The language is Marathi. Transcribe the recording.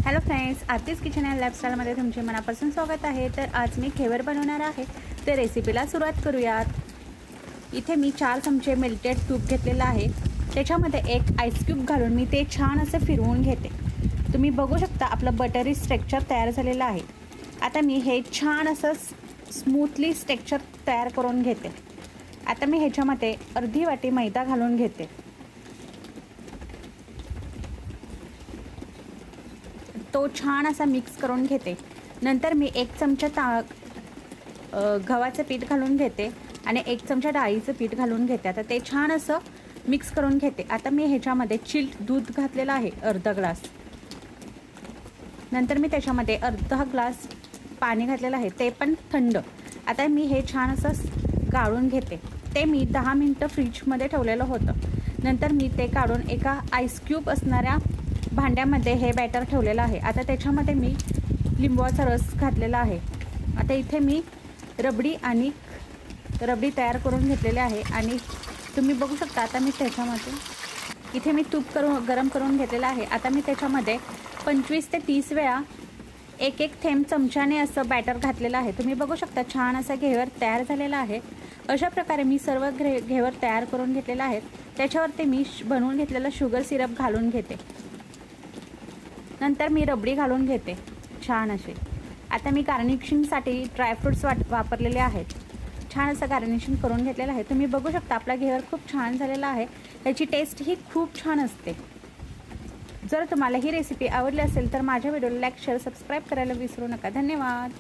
Hello friends, Aarti's kitchen and लाईफस्टाईलमध्ये तुमचे मनापासून स्वागत आहे। तर आज मी घेवर बनवणार आहे, तर रेसिपीला सुरुवात करूयात। इथे मी 4 चमचे मेल्टेड तूप घेतलेलं आहे। त्याच्यामध्ये एक आईस क्यूब घालून मी ते छान असं फिरवून घेते। तुम्ही बघू शकता आपलं बटरी स्ट्रक्चर तयार झालेलं आहे। आता मी हे छान असं स्मूथली स्ट्रक्चर तयार करून घेते। आता मी ह्याच्यामध्ये अर्धी वाटी मैदा घालून घेते। तो छान असा मिक्स करून घेते। नंतर मी 1 चमचा गव्हाचं पीठ घालून घेते आणि 1 चमचा डाळीचं पीठ घालून घेते। आता ते छान असं मिक्स करून घेते। आता मी ह्याच्यामध्ये चिल्ड दूध घातलेलं आहे अर्धा ग्लास। नंतर मी त्याच्यामध्ये अर्धा ग्लास पाणी घातलेलं आहे, ते पण थंड। आता मी हे छान असं गाळून घेते। ते मी 10 मिनिटं फ्रीजमध्ये ठेवलेलं होतं। नंतर मी ते काढून एका आईस क्यूब असणाऱ्या भांड्यामध्ये हे बॅटर ठेवलेलं आहे। आता त्याच्यामध्ये मी लिंबूचा रस घातलेला आहे। आता इथे मी रबडी तयार करून घेतलेले आहे आणि तुम्ही बघू शकता आता मी त्याच्यामध्ये इथे मी तूप गरम करून घेतलेलं आहे। आता मी त्याच्यामध्ये 25 ते 30 वेळा एक थेंब चमच्याने असं बॅटर घातलेलं आहे। तुम्ही बघू शकता छान असा घेवर तयार झालेला आहे। अशा प्रकारे मी सर्व घेवर तयार करून घेतलेला आहे। त्याच्यावरती मी बनवून घेतलेला शुगर सिरप घालून घेते। नंतर मी रबडी घालून घेते छान असे। आता मी गार्निशिंगसाठी ड्रायफ्रूट्स वापरलेले आहेत। छान असं गार्निशिंग करून घेतलेलं आहे। तुम्ही बघू शकता आपला घेवर खूप छान झालेला आहे। त्याची टेस्ट ही खूप छान असते। जर तुम्हाला ही रेसिपी आवडली असेल तर माझ्या व्हिडिओला लाईक शेअर सबस्क्राईब करायला विसरू नका। धन्यवाद।